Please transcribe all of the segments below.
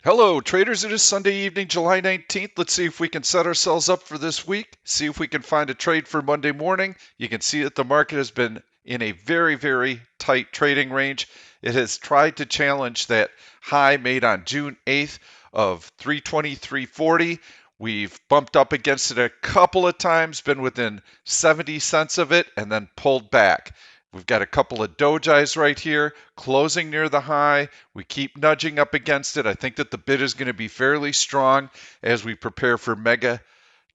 Hello, traders. It is Sunday evening, July 19th. Let's see if we can set ourselves up for this week. See if we can find a trade for Monday morning. You can see that the market has been in a very, very tight trading range. It has tried to challenge that high made on June 8th of 323.40. We've bumped up against it a couple of times, been within 70 cents of it, and then pulled back. We've got a couple of dojis right here, closing near the high. We keep nudging up against it. I think that the bid is going to be fairly strong as we prepare for mega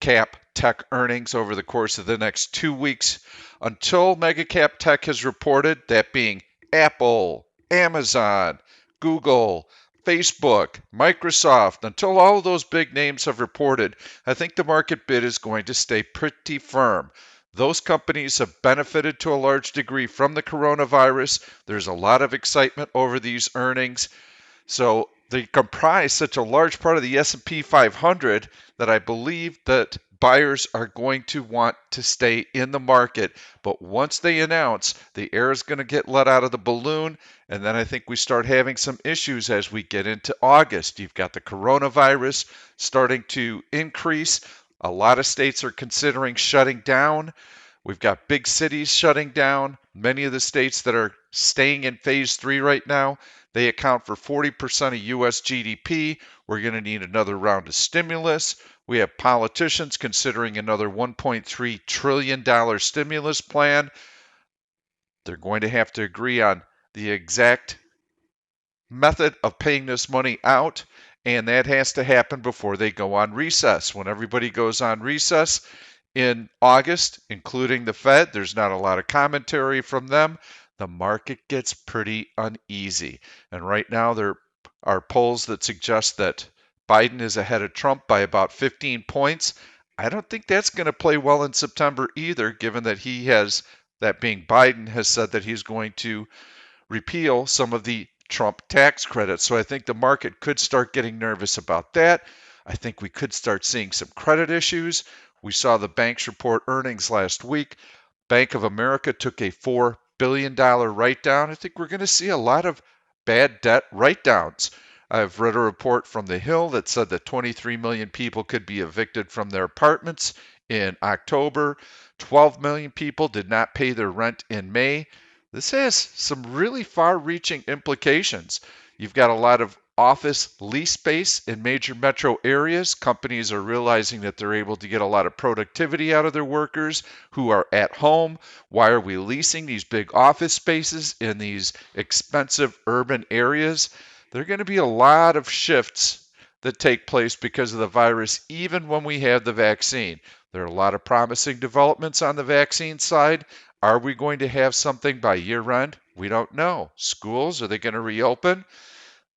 cap tech earnings over the course of the next 2 weeks. Until mega cap tech has reported, that being Apple, Amazon, Google, Facebook, Microsoft, until all of those big names have reported, I think the market bid is going to stay pretty firm. Those companies have benefited to a large degree from the coronavirus. There's a lot of excitement over these earnings. So they comprise such a large part of the S&P 500 that I believe that buyers are going to want to stay in the market. But once they announce, the air is going to get let out of the balloon. And then I think we start having some issues as we get into August. You've got the coronavirus starting to increase. A lot of states are considering shutting down. We've got big cities shutting down. Many of the states that are staying in phase 3 right now, they account for 40% of U.S. GDP. We're going to need another round of stimulus. We have politicians considering another $1.3 trillion stimulus plan. They're going to have to agree on the exact method of paying this money out, and that has to happen before they go on recess. When everybody goes on recess in August, including the Fed, there's not a lot of commentary from them. The market gets pretty uneasy. And right now, there are polls that suggest that Biden is ahead of Trump by about 15 points. I don't think that's going to play well in September either, given that that being Biden, has said that he's going to repeal some of the Trump tax credits. So I think the market could start getting nervous about that. I think we could start seeing some credit issues. We saw the banks report earnings last week. Bank of America took a $4 billion write down. I think we're going to see a lot of bad debt write downs. I've read a report from The Hill that said that 23 million people could be evicted from their apartments in October. 12 million people did not pay their rent in May. This has some really far-reaching implications. You've got a lot of office lease space in major metro areas. Companies are realizing that they're able to get a lot of productivity out of their workers who are at home. Why are we leasing these big office spaces in these expensive urban areas? There are going to be a lot of shifts that take place because of the virus, even when we have the vaccine. There are a lot of promising developments on the vaccine side. Are we going to have something by year end? We don't know. Schools, are they going to reopen?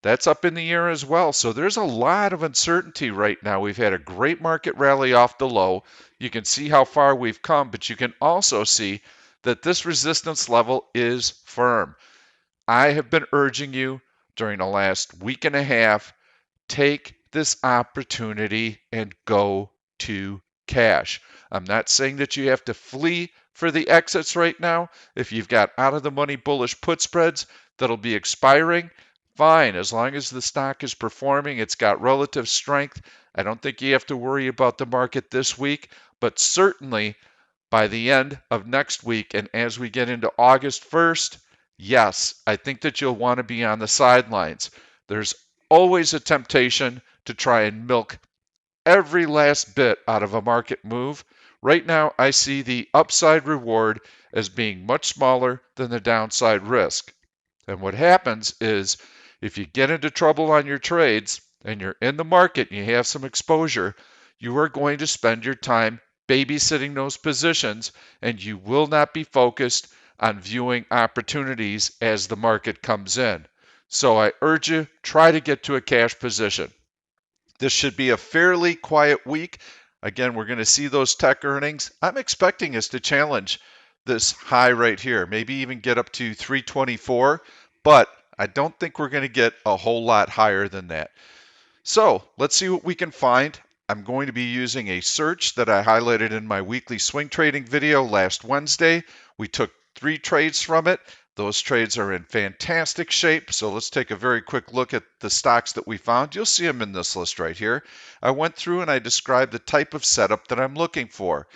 That's up in the air as well. So there's a lot of uncertainty right now. We've had a great market rally off the low. You can see how far we've come, but you can also see that this resistance level is firm. I have been urging you during the last week and a half, take this opportunity and go to cash. I'm not saying that you have to flee for the exits right now. If you've got out of the money bullish put spreads that'll be expiring, fine. As long as the stock is performing, it's got relative strength. I don't think you have to worry about the market this week, but certainly by the end of next week and as we get into August 1st, yes, I think that you'll want to be on the sidelines. There's always a temptation to try and milk every last bit out of a market move. Right now, I see the upside reward as being much smaller than the downside risk. And what happens is if you get into trouble on your trades and you're in the market and you have some exposure, you are going to spend your time babysitting those positions and you will not be focused on viewing opportunities as the market comes in. So I urge you, try to get to a cash position. This should be a fairly quiet week. Again, we're going to see those tech earnings. I'm expecting us to challenge this high right here, maybe even get up to 324, but I don't think we're going to get a whole lot higher than that. So let's see what we can find. I'm going to be using a search that I highlighted in my weekly swing trading video last Wednesday. We took 3 trades from it. Those trades are in fantastic shape. So let's take a very quick look at the stocks that we found. You'll see them in this list right here. I went through and I described the type of setup that I'm looking for.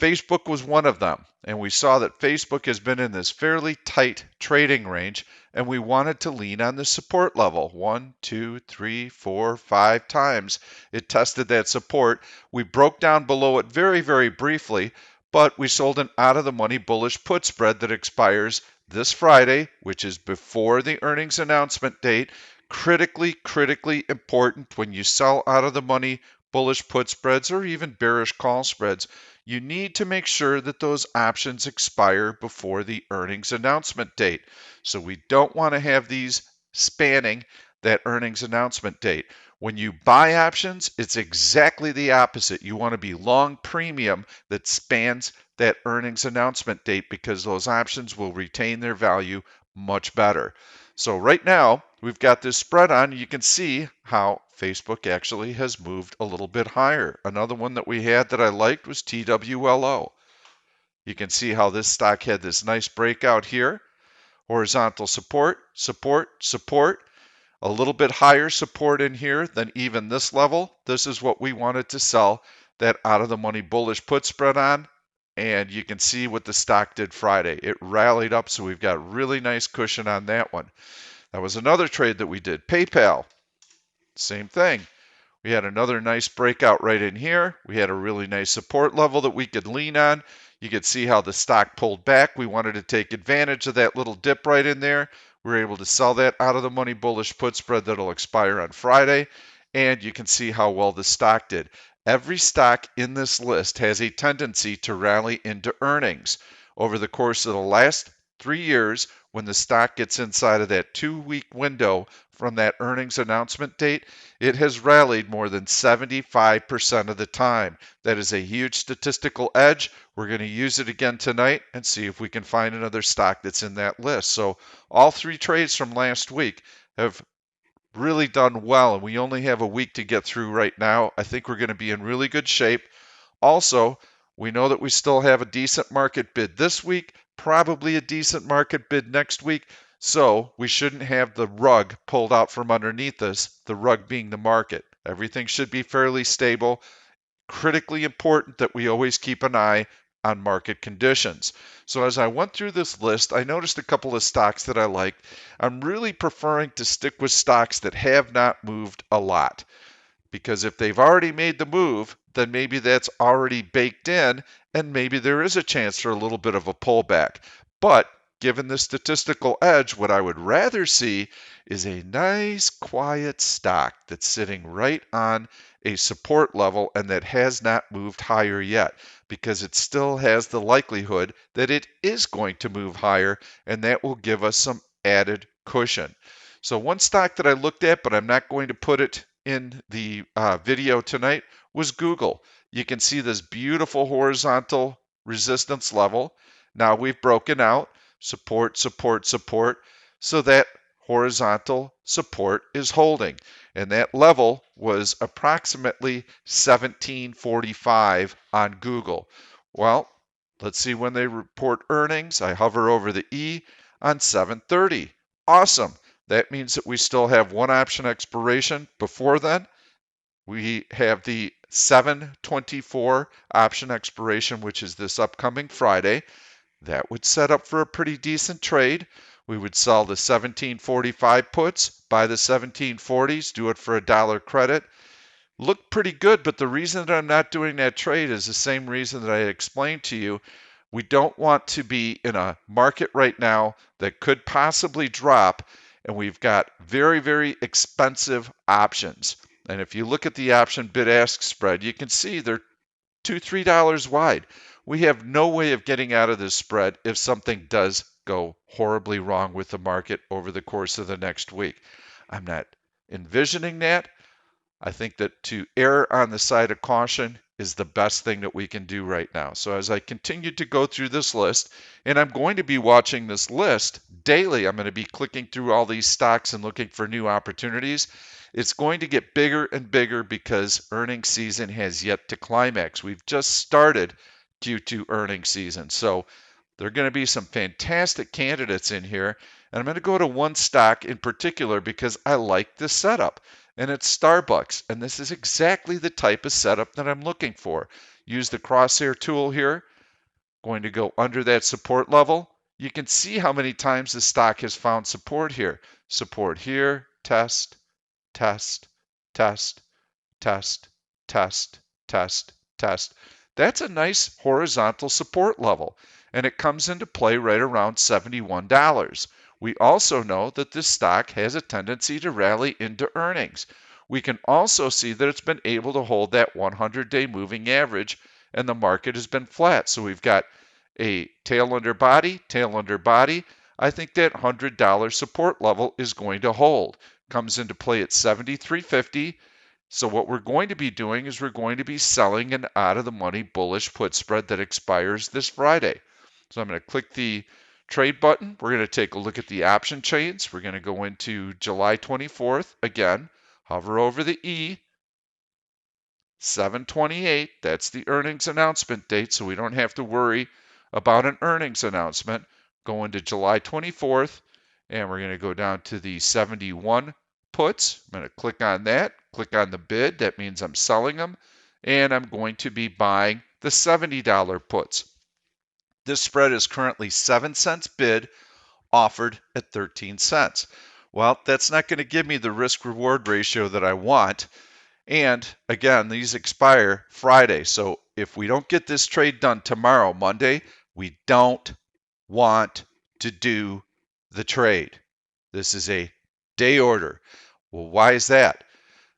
Facebook was one of them, and we saw that Facebook has been in this fairly tight trading range, and we wanted to lean on the support level. 1, 2, 3, 4, 5 times it tested that support. We broke down below it very, very briefly, but we sold an out-of-the-money bullish put spread that expires this Friday, which is before the earnings announcement date. Critically important when you sell out of the money bullish put spreads or even bearish call spreads. You need to make sure that those options expire before the earnings announcement date. So we don't want to have these spanning that earnings announcement date. When you buy options, it's exactly the opposite. You want to be long premium that spans that earnings announcement date because those options will retain their value much better. So right now, we've got this spread on. You can see how Facebook actually has moved a little bit higher. Another one that we had that I liked was TWLO. You can see how this stock had this nice breakout here. Horizontal support, support, support. A little bit higher support in here than even this level. This is what we wanted to sell that out of the money bullish put spread on. And you can see what the stock did Friday. It rallied up, so we've got really nice cushion on that one. That was another trade that we did. PayPal, same thing. We had another nice breakout right in here. We had a really nice support level that we could lean on. You could see how the stock pulled back. We wanted to take advantage of that little dip right in there. We were able to sell that out of the money bullish put spread that'll expire on Friday. And you can see how well the stock did. Every stock in this list has a tendency to rally into earnings. Over the course of the last 3 years, when the stock gets inside of that 2-week window from that earnings announcement date, it has rallied more than 75% of the time. That is a huge statistical edge. We're going to use it again tonight and see if we can find another stock that's in that list. So all 3 trades from last week have really done well, and we only have a week to get through right now. I think we're going to be in really good shape. Also, we know that we still have a decent market bid this week, probably a decent market bid next week. So we shouldn't have the rug pulled out from underneath us, the rug being the market. Everything should be fairly stable. Critically important that we always keep an eye on market conditions. So as I went through this list, I noticed a couple of stocks that I liked. I'm really preferring to stick with stocks that have not moved a lot, because if they've already made the move, then maybe that's already baked in, and maybe there is a chance for a little bit of a pullback. But given the statistical edge, what I would rather see is a nice quiet stock that's sitting right on a support level and that has not moved higher yet, because it still has the likelihood that it is going to move higher, and that will give us some added cushion. So one stock that I looked at, but I'm not going to put it in the video tonight, was Google. You can see this beautiful horizontal resistance level. Now we've broken out support, support, support, so that horizontal support is holding. And that level was approximately 1745 on Google. Well, let's see when they report earnings. I hover over the E on 730. Awesome. That means that we still have one option expiration before then. We have the 7/24 option expiration, which is this upcoming Friday. That would set up for a pretty decent trade. We would sell the 1745 puts, buy the 1740s, do it for $1 credit. Look pretty good, but the reason that I'm not doing that trade is the same reason that I explained to you. We don't want to be in a market right now that could possibly drop, and we've got very, very expensive options. And if you look at the option bid-ask spread, you can see they're $2, $3 wide. We have no way of getting out of this spread if something does go horribly wrong with the market over the course of the next week. I'm not envisioning that. I think that to err on the side of caution is the best thing that we can do right now. So as I continue to go through this list, and I'm going to be watching this list daily, I'm going to be clicking through all these stocks and looking for new opportunities. It's going to get bigger and bigger because earnings season has yet to climax. We've just started Q2 earnings season. So There are going to be some fantastic candidates in here, and I'm going to go to one stock in particular because I like this setup, and it's Starbucks. And this is exactly the type of setup that I'm looking for. Use the crosshair tool here, going to go under that support level. You can see how many times the stock has found support here. Support here, test, test, test, test, test, test, test. That's a nice horizontal support level, and it comes into play right around $71. We also know that this stock has a tendency to rally into earnings. We can also see that it's been able to hold that 100-day moving average, and the market has been flat. So we've got a tail under body, tail under body. I think that $100 support level is going to hold. Comes into play at 73.50. So what we're going to be doing is we're going to be selling an out of the money bullish put spread that expires this Friday. So I'm going to click the trade button. We're going to take a look at the option chains. We're going to go into July 24th again, hover over the E, 7/28. That's the earnings announcement date, so we don't have to worry about an earnings announcement. Go into July 24th, and we're going to go down to the 71 puts. I'm going to click on that, click on the bid. That means I'm selling them, and I'm going to be buying the $70 puts. This spread is currently 7 cents bid, offered at 13 cents. Well, that's not going to give me the risk reward ratio that I want. And again, these expire Friday. So if we don't get this trade done tomorrow, Monday, we don't want to do the trade. This is a day order. Well, why is that?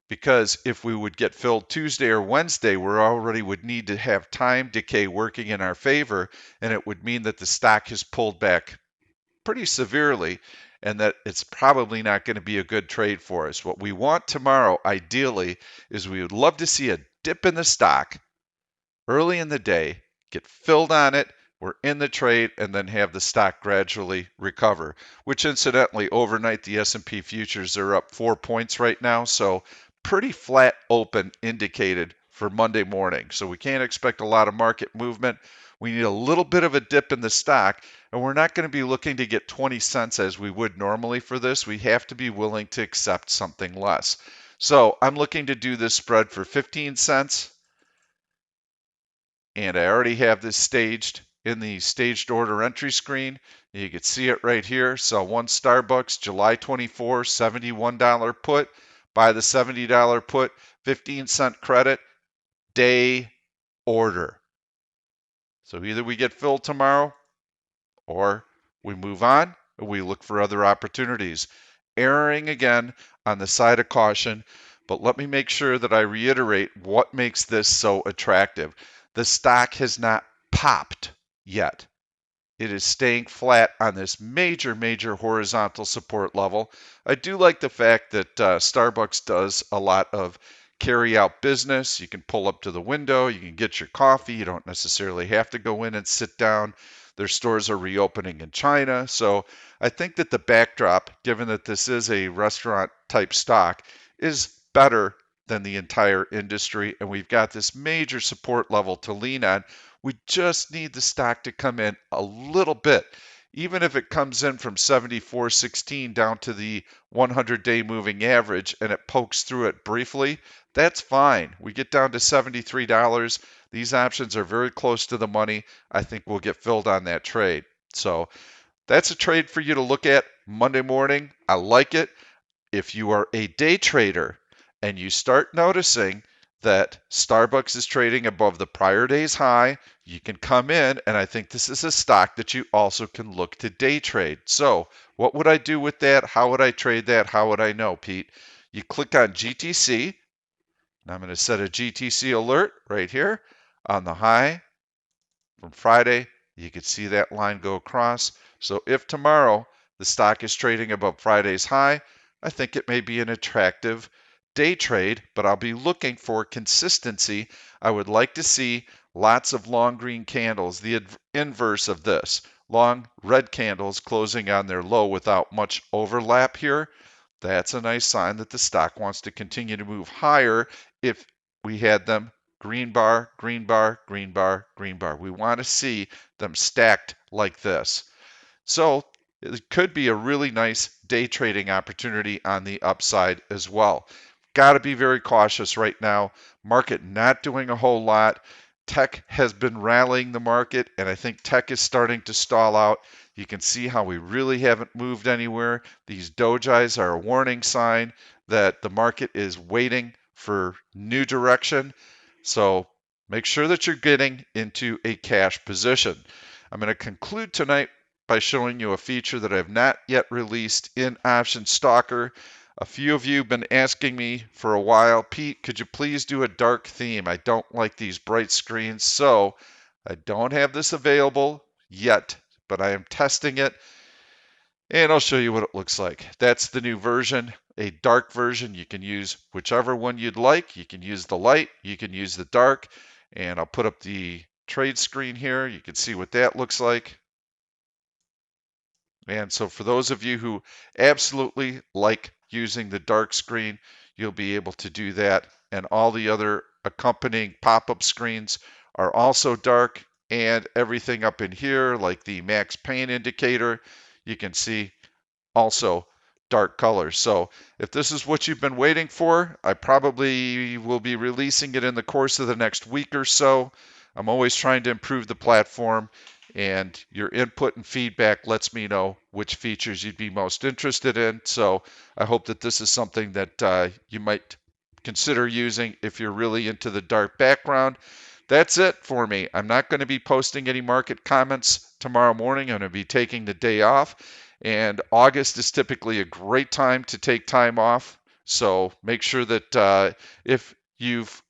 Because if we would get filled Tuesday or Wednesday, we already would need to have time decay working in our favor, and it would mean that the stock has pulled back pretty severely and that it's probably not going to be a good trade for us. What we want tomorrow, ideally, is we would love to see a dip in the stock early in the day, get filled on it, we're in the trade, and then have the stock gradually recover, which incidentally, overnight, the S&P futures are up 4 points right now, so pretty flat open indicated for Monday morning. So we can't expect a lot of market movement. We need a little bit of a dip in the stock, and we're not going to be looking to get 20 cents as we would normally for this. We have to be willing to accept something less. So I'm looking to do this spread for 15 cents, and I already have this staged in the staged order entry screen. You can see it right here. Sell one Starbucks, July 24, $71 put. Buy the $70 put, 15-cent credit, day order. So either we get filled tomorrow or we move on and we look for other opportunities. Erring again on the side of caution, but let me make sure that I reiterate what makes this so attractive. The stock has not popped yet. It is staying flat on this major, major horizontal support level. I do like the fact that Starbucks does a lot of carry out business. You can pull up to the window, you can get your coffee. You don't necessarily have to go in and sit down. Their stores are reopening in China. So I think that the backdrop, given that this is a restaurant type stock, is better than the entire industry. And we've got this major support level to lean on. We just need the stock to come in a little bit. Even if it comes in from 74.16 down to the 100-day moving average and it pokes through it briefly, that's fine. We get down to $73. These options are very close to the money. I think we'll get filled on that trade. So that's a trade for you to look at Monday morning. I like it. If you are a day trader and you start noticing that Starbucks is trading above the prior day's high, you can come in, and I think this is a stock that you also can look to day trade. So what would I do with that? How would I trade that? How would I know, Pete? You click on GTC, and I'm going to set a GTC alert right here on the high from Friday. You can see that line go across. So if tomorrow the stock is trading above Friday's high, I think it may be an attractive day trade, but I'll be looking for consistency. I would like to see lots of long green candles, the inverse of this. Long red candles closing on their low without much overlap here. That's a nice sign that the stock wants to continue to move higher if we had them green bar, green bar, green bar, green bar. We want to see them stacked like this. So it could be a really nice day trading opportunity on the upside as well. Got to be very cautious right now. Market not doing a whole lot. Tech has been rallying the market, and I think tech is starting to stall out. You can see how we really haven't moved anywhere. These dojis are a warning sign that the market is waiting for new direction. So make sure that you're getting into a cash position. I'm going to conclude tonight by showing you a feature that I've not yet released in Option Stalker. A few of you have been asking me for a while, Pete, could you please do a dark theme? I don't like these bright screens. So I don't have this available yet, but I am testing it. And I'll show you what it looks like. That's the new version, a dark version. You can use whichever one you'd like. You can use the light, you can use the dark. And I'll put up the trade screen here. You can see what that looks like. And so for those of you who absolutely like using the dark screen, you'll be able to do that. And all the other accompanying pop-up screens are also dark. And everything up in here, like the max pain indicator, you can see also dark colors. So if this is what you've been waiting for, I probably will be releasing it in the course of the next week or so. I'm always trying to improve the platform, and your input and feedback lets me know which features you'd be most interested in. So I hope that this is something that you might consider using if you're really into the dark background. That's it for me. I'm not going to be posting any market comments tomorrow morning. I'm going to be taking the day off. And August is typically a great time to take time off. So make sure that if you've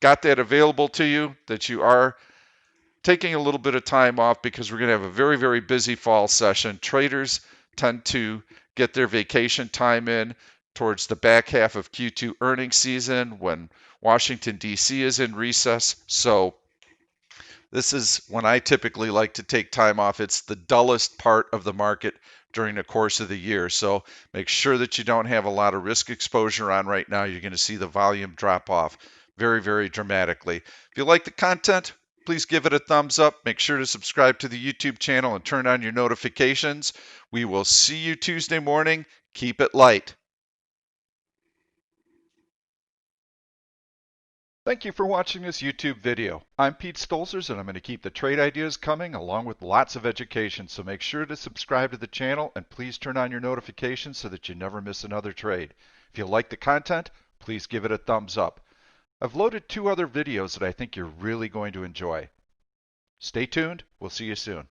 got that available to you, that you are taking a little bit of time off, because we're going to have a very, very busy fall session. Traders tend to get their vacation time in towards the back half of Q2 earnings season when Washington, D.C. is in recess. So this is when I typically like to take time off. It's the dullest part of the market during the course of the year. So make sure that you don't have a lot of risk exposure on right now. You're going to see the volume drop off very, very dramatically. If you like the content, please give it a thumbs up. Make sure to subscribe to the YouTube channel and turn on your notifications. We will see you Tuesday morning. Keep it light. Thank you for watching this YouTube video. I'm Pete Stolzers, and I'm going to keep the trade ideas coming along with lots of education. So make sure to subscribe to the channel and please turn on your notifications so that you never miss another trade. If you like the content, please give it a thumbs up. I've loaded 2 other videos that I think you're really going to enjoy. Stay tuned. We'll see you soon.